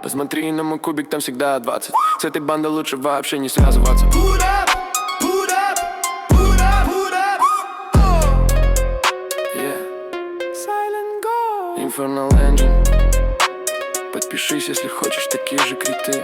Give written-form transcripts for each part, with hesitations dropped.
Посмотри на мой кубик, там всегда 20. С этой бандой лучше вообще не связываться. Put up, put up, put up, put up. Oh. Yeah. Silent Go. Infernal Engine. Подпишись, если хочешь такие же криты.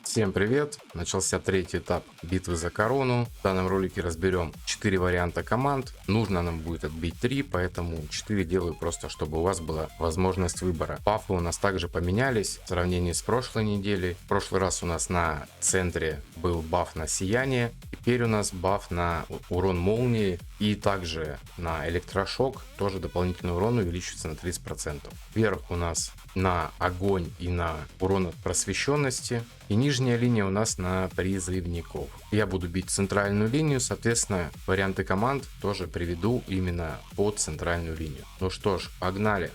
Всем привет! Начался третий этап битвы за корону. В данном ролике разберем 4 варианта команд. Нужно нам будет отбить 3, поэтому 4 делаю просто, чтобы у вас была возможность выбора. Бафы у нас также поменялись в сравнении с прошлой неделей. В прошлый раз у нас на центре был баф на сияние. Теперь у нас баф на урон молнии и также на электрошок. Тоже дополнительный урон увеличивается на 30%. Вверх у нас на огонь и на урон от просвещенности. И нижняя линия у нас на призывников. Я буду бить центральную линию, соответственно, варианты команд тоже приведу именно под центральную линию. Ну что ж, погнали!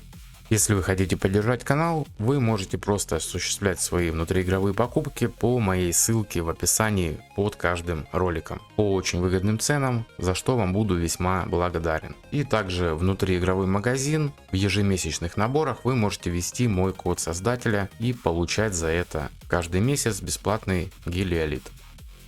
Если вы хотите поддержать канал, вы можете просто осуществлять свои внутриигровые покупки по моей ссылке в описании под каждым роликом по очень выгодным ценам, за что вам буду весьма благодарен. И также внутриигровой магазин. В ежемесячных наборах вы можете ввести мой код создателя и получать за это каждый месяц бесплатный гелиолит.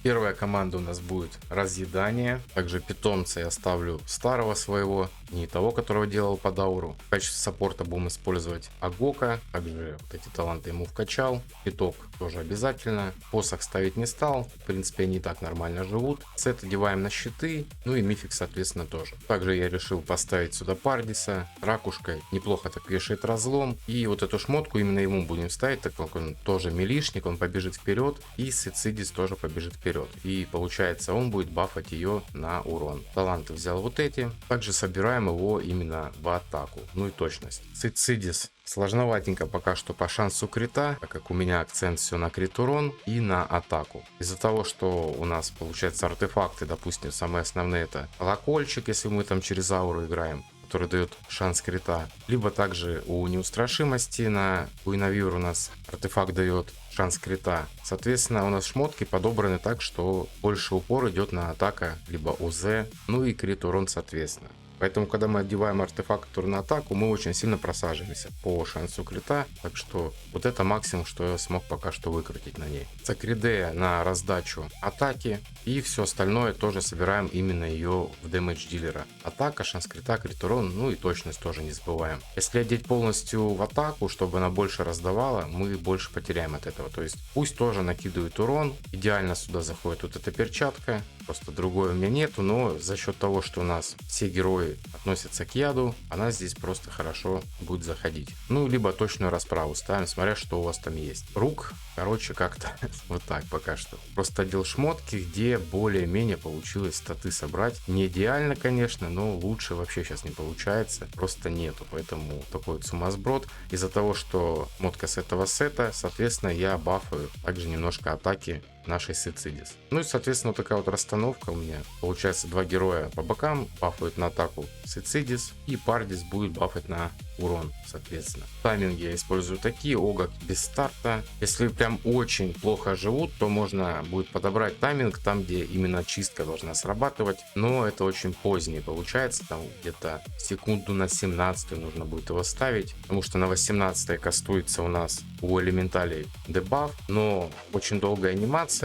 Первая команда у нас будет разъедание. Также питомца я оставлю старого своего, не того, которого делал под ауру. В качестве саппорта будем использовать Агока. Также вот эти таланты ему вкачал. Питок тоже обязательно. Посох ставить не стал. В принципе, они и так нормально живут. Сет одеваем на щиты. Ну и мифик, соответственно, тоже. Также я решил поставить сюда Пардиса. Ракушкой неплохо так вешает разлом. И вот эту шмотку именно ему будем ставить, так как он тоже милишник. Он побежит вперед. И Сицидис тоже побежит вперед. И получается, он будет бафать ее на урон. Таланты взял вот эти. Также собираем его именно в атаку. Ну и точность. Сицидис сложноватенько пока что по шансу крита, так как у меня акцент все на крит урон и на атаку. Из-за того, что у нас получается артефакты, допустим, самые основные это колокольчик, если мы там через ауру играем, который дает шанс крита. Либо также у неустрашимости на Уинавир у нас артефакт дает шанс крита. Соответственно, у нас шмотки подобраны так, что больше упор идет на атака, либо УЗ, ну и крит урон соответственно. Поэтому, когда мы одеваем артефакт на атаку, мы очень сильно просаживаемся по шансу крита. Так что вот это максимум, что я смог пока что выкрутить на ней. Сакридея на раздачу атаки. И все остальное тоже собираем именно ее в дэмэдж дилера. Атака, шанс крита, крит урон, ну и точность тоже не забываем. Если одеть полностью в атаку, чтобы она больше раздавала, мы больше потеряем от этого. То есть пусть тоже накидывает урон. Идеально сюда заходит вот эта перчатка. Просто другой у меня нету, но за счет того, что у нас все герои относятся к яду, она здесь просто хорошо будет заходить. Ну, либо точную расправу ставим, смотря что у вас там есть. Рук, короче, как-то вот так пока что. Просто одел шмотки, где более-менее получилось статы собрать. Не идеально, конечно, но лучше вообще сейчас не получается. Просто нету, поэтому такой вот сумасброд. Из-за того, что шмотка с этого сета, соответственно, я бафаю также немножко атаки нашей Сицидис. Ну и соответственно вот такая вот расстановка у меня. Получается, два героя по бокам бафают на атаку Сицидис, и Пардис будет бафать на урон соответственно. Тайминги я использую такие: Огак без старта. Если прям очень плохо живут, то можно будет подобрать тайминг там, где именно чистка должна срабатывать, но это очень поздний получается, там где-то секунду на 17 нужно будет его ставить, потому что на 18 кастуется у нас у элементалей дебаф, но очень долгая анимация.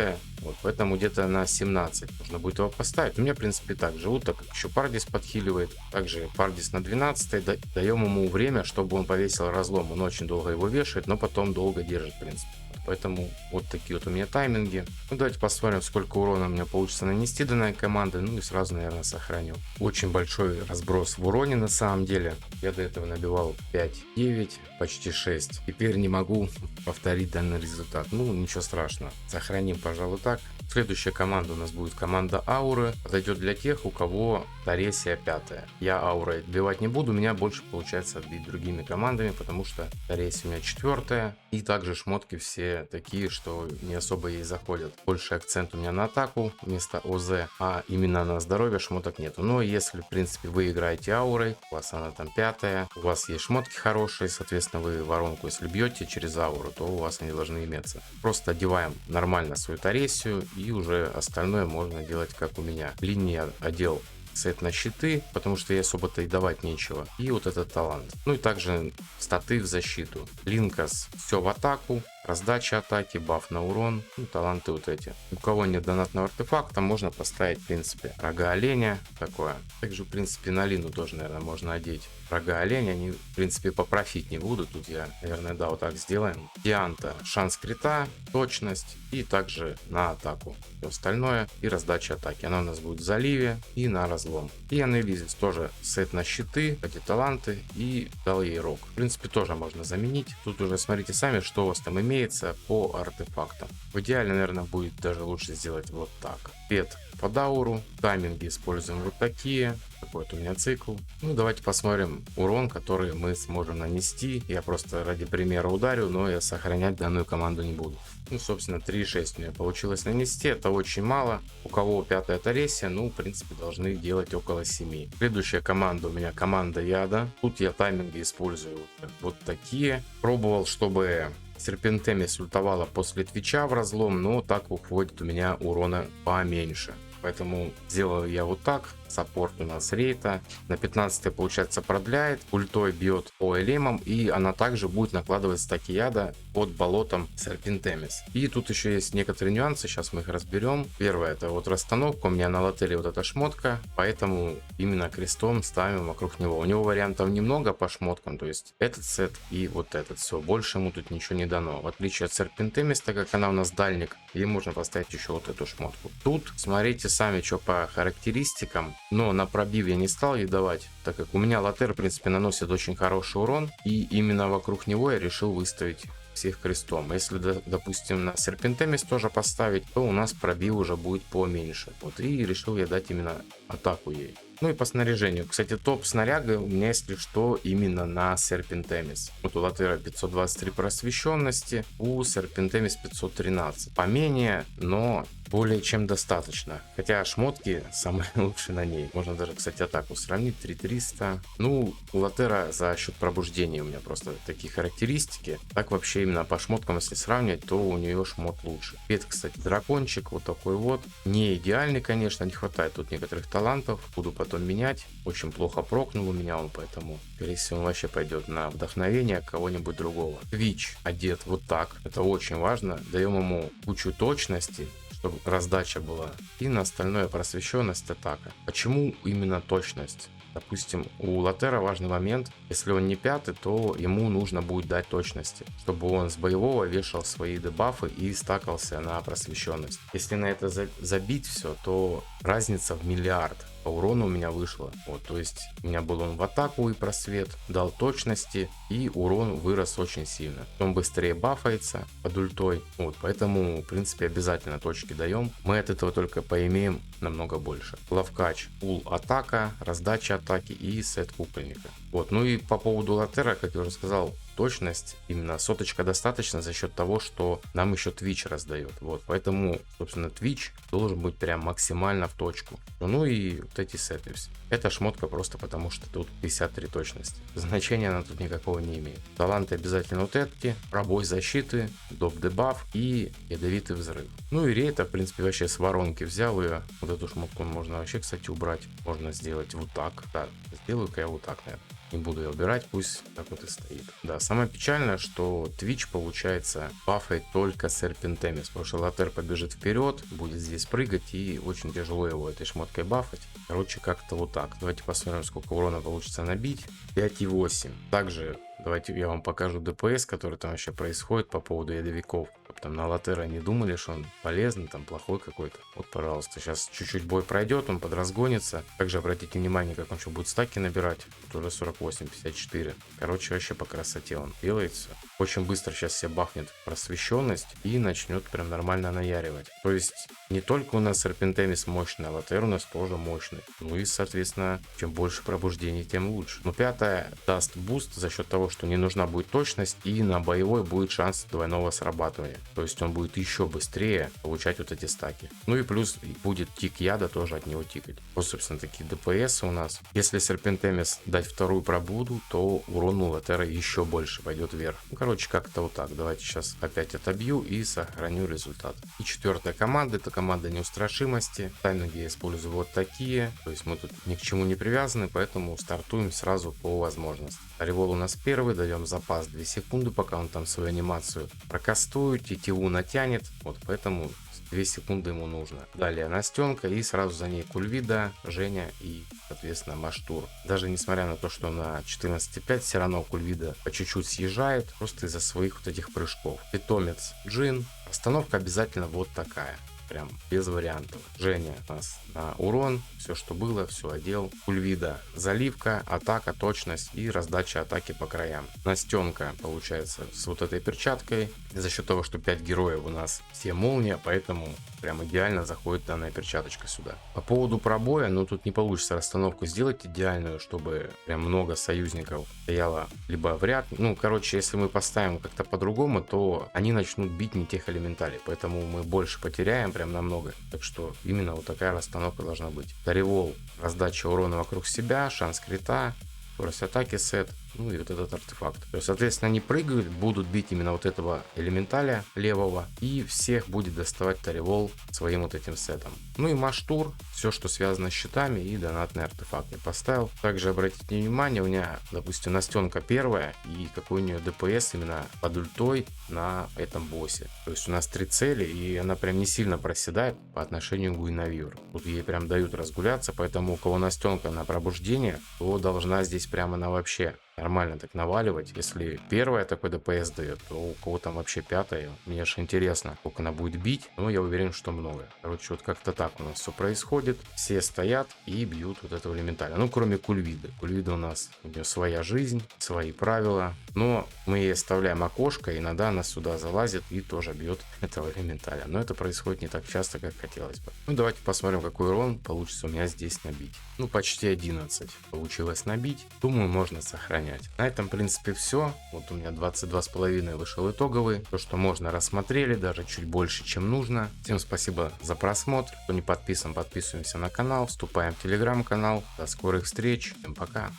Вот, поэтому где-то на 17 нужно будет его поставить. У меня, в принципе, так живут, так как еще Пардис подхиливает. Также Пардис на 12 даем ему время, чтобы он повесил разлом. Он очень долго его вешает, но потом долго держит, в принципе. Поэтому вот такие вот у меня тайминги. Ну, давайте посмотрим, сколько урона у меня получится нанести данной команды. Ну и сразу, наверное, сохраню. Очень большой разброс в уроне на самом деле. Я до этого набивал 5-9, почти 6. Теперь не могу повторить данный результат. Ну, ничего страшного. Сохраним, пожалуй, так. Следующая команда у нас будет команда ауры. Подойдет для тех, у кого Торесия 5. Я аурой отбивать не буду. У меня больше получается отбить другими командами, потому что Торесия у меня 4. И также шмотки все все такие, что не особо ей заходят. Больше акцент у меня на атаку вместо ОЗ, а именно на здоровье шмоток нету. Но если, в принципе, вы играете аурой, у вас она там 5-я, у вас есть шмотки хорошие, соответственно, вы воронку, если бьете через ауру, то у вас они должны иметься. Просто одеваем нормально свою Тарессию, и уже остальное можно делать как у меня. В линии я одел сет на щиты, потому что ей особо-то и давать нечего. И вот этот талант. Ну и также статы в защиту. Линкас все в атаку, раздача атаки, баф на урон, ну, таланты вот эти. У кого нет донатного артефакта, можно поставить, в принципе, рога оленя, такое. Также, в принципе, на Лину тоже, наверное, можно одеть рога оленя. Они, в принципе, попрофить не будут. Тут я, наверное, да, вот так сделаем. Дианта, шанс крита, точность и также на атаку. Все остальное и раздача атаки. Она у нас будет в заливе и на разлом. И Анелизис тоже сет на щиты, эти таланты, и дал ей рог. В принципе, тоже можно заменить. Тут уже смотрите сами, что у вас там имеется по артефактам. В идеале, наверное, будет даже лучше сделать вот так. Пет по дауру, тайминги используем вот такие. Такой вот у меня цикл. Ну, давайте посмотрим урон, который мы сможем нанести. Я просто ради примера ударю, но я сохранять данную команду не буду. Ну, собственно, 3,6 у меня получилось нанести. Это очень мало. У кого 5-я Тарессия, ну, в принципе, должны делать около 7. Следующая команда у меня команда яда. Тут я тайминги использую вот такие. Пробовал, чтобы Серпентемис ультовала после твича в разлом, но так уходит у меня урона поменьше. Поэтому сделаю я вот так. Саппорт у нас рейта. На 15 получается продляет. Ультой бьет по элемам. И она также будет накладывать стаки яда под болотом Серпентемис. И тут еще есть некоторые нюансы. Сейчас мы их разберем. Первое, это вот расстановка. У меня на лотере вот эта шмотка. Поэтому именно крестом ставим вокруг него. У него вариантов немного по шмоткам. То есть этот сет и вот этот. Все. Больше ему тут ничего не дано. В отличие от Серпентемис, так как она у нас дальник. И можно поставить еще вот эту шмотку. Тут смотрите сами, что по характеристикам. Но на пробив я не стал ей давать, так как у меня лотер, в принципе, наносит очень хороший урон. И именно вокруг него я решил выставить всех крестом. Если, допустим, на Серпентемис тоже поставить, то у нас пробив уже будет поменьше. Вот, и решил я дать именно атаку ей. Ну и по снаряжению. Кстати, топ снаряга у меня, если что, именно на Серпентемис. Вот у Латера 523 просвещенности, у Серпентемис 513. Поменее, но более чем достаточно. Хотя шмотки самые лучшие на ней. Можно даже, кстати, атаку сравнить. 3300. Ну, у Латера за счет пробуждения у меня просто такие характеристики. Так вообще именно по шмоткам, если сравнивать, то у нее шмот лучше. Это, кстати, дракончик. Вот такой вот. Не идеальный, конечно. Не хватает тут некоторых талантов. Буду потом менять. Очень плохо прокнул у меня он, поэтому, скорее всего, он вообще пойдет на вдохновение кого-нибудь другого. Твич одет вот так. Это очень важно. Даем ему кучу точности, чтобы раздача была. И на остальное просвещенность, атака. Почему именно точность? Допустим, у Латера важный момент, если он не 5-й, то ему нужно будет дать точности, чтобы он с боевого вешал свои дебафы и стакался на просвещенность. Если на это забить все, то разница в миллиард. По урону у меня вышло. Вот, то есть у меня был он в атаку и просвет, дал точности, и урон вырос очень сильно. Он быстрее бафается под ультой. Вот, поэтому, в принципе, обязательно точки даем. Мы от этого только поимеем намного больше. Лавкач, пул атака, раздача атаки и сет кукольника. Вот, ну и по поводу Латера, как я уже сказал, точность именно соточка достаточно за счет того, что нам еще Twitch раздает. Вот, поэтому, собственно, Twitch должен быть прям максимально в точку. Ну и вот эти сеты. Это шмотка просто потому, что тут 53 точности. Значения она тут никакого не имеет. Таланты обязательно вот эти. Пробой защиты, доп дебаф и ядовитый взрыв. Ну и рейта, в принципе, вообще с воронки взял ее. Вот эту шмотку можно вообще, кстати, убрать. Можно сделать вот так. Да, сделаю-ка я вот так, наверное. Не буду ее убирать, пусть так вот и стоит. Да, самое печальное, что Twitch, получается, бафает только Серпентемис. Потому что Латер побежит вперед, будет здесь прыгать, и очень тяжело его этой шмоткой бафать. Короче, как-то вот так. Давайте посмотрим, сколько урона получится набить. 5,8. Также давайте я вам покажу ДПС, который там вообще происходит по поводу ядовиков. Там на Латера не думали, что он полезный, там плохой какой-то. Вот, пожалуйста, сейчас чуть-чуть бой пройдет, он подразгонится. Также обратите внимание, как он еще будет стаки набирать. Тут уже 48, 54. Короче, вообще по красоте он делается. очень быстро сейчас себе бахнет просвещенность и начнет прям нормально наяривать. То есть не только у нас Серпентемис мощный, а ЛТР у нас тоже мощный. Ну и, соответственно, чем больше пробуждений, тем лучше. Но пятая даст буст за счет того, что не нужна будет точность, и на боевой будет шанс двойного срабатывания. То есть он будет еще быстрее получать вот эти стаки. Ну и плюс будет тик яда тоже от него тикать. Вот, собственно, такие ДПС у нас. Если Серпентемис дать вторую пробуду, то урон у ЛТР еще больше пойдет вверх. Ну, короче, как-то вот так. Давайте сейчас опять отобью и сохраню результат. И четвертая команда, это команда неустрашимости. Тайминги я использую вот такие. То есть мы тут ни к чему не привязаны, поэтому стартуем сразу по возможности. Револ у нас первый, даем запас 2 секунды, пока он там свою анимацию прокастует, тетиву натянет. Вот поэтому 2 секунды ему нужно. Далее Настенка и сразу за ней Кульвида, Женя и, соответственно, Маштур. Даже несмотря на то, что на 14.5 все равно Кульвида по чуть-чуть съезжает, просто из-за своих вот этих прыжков. Питомец Джин. Остановка обязательно вот такая. Прям без вариантов. Женя у нас на урон, все что было, все одел. Кульвида заливка, атака, точность и раздача атаки по краям. Настенка получается с вот этой перчаткой. За счет того, что 5 героев у нас все молния, поэтому прям идеально заходит данная перчаточка сюда. По поводу пробоя, ну тут не получится расстановку сделать идеальную, чтобы прям много союзников стояло либо в ряд. Ну короче, если мы поставим как-то по-другому, то они начнут бить не тех элементалей, поэтому мы больше потеряем прям намного. Так что именно вот такая расстановка должна быть. Револ, раздача урона вокруг себя, шанс крита, скорость атаки сет, ну и вот этот артефакт. То есть, соответственно, они прыгают, будут бить именно вот этого элементаля левого, и всех будет доставать Таривол своим вот этим сетом. Ну и Маштур, все, что связано с щитами и донатный артефакт я поставил. Также обратите внимание, у меня, допустим, Настенка первая, и какой у нее ДПС именно под ультой на этом боссе. То есть у нас 3 цели, и она прям не сильно проседает по отношению к Гуинавьюр. Тут ей прям дают разгуляться, поэтому у кого Настенка на пробуждение, то должна здесь прямо она вообще нормально так наваливать. Если первая такой ДПС дает, то у кого там вообще пятая. Мне аж интересно, сколько она будет бить. Но я уверен, что много. Короче, вот как-то так у нас все происходит. Все стоят и бьют вот этого элементаля. Ну, кроме Кульвиды. Кульвида у нас, у нее своя жизнь, свои правила. Но мы ей оставляем окошко, и иногда она сюда залазит и тоже бьет этого элементаля. Но это происходит не так часто, как хотелось бы. Ну, давайте посмотрим, какой урон получится у меня здесь набить. Ну, почти 11 получилось набить. Думаю, можно сохранять. На этом, в принципе, все. Вот у меня 22,5 вышел итоговый. То, что можно, рассмотрели, даже чуть больше, чем нужно. Всем спасибо за просмотр. Кто не подписан, подписываемся на канал, вступаем в телеграм-канал. До скорых встреч. Всем пока.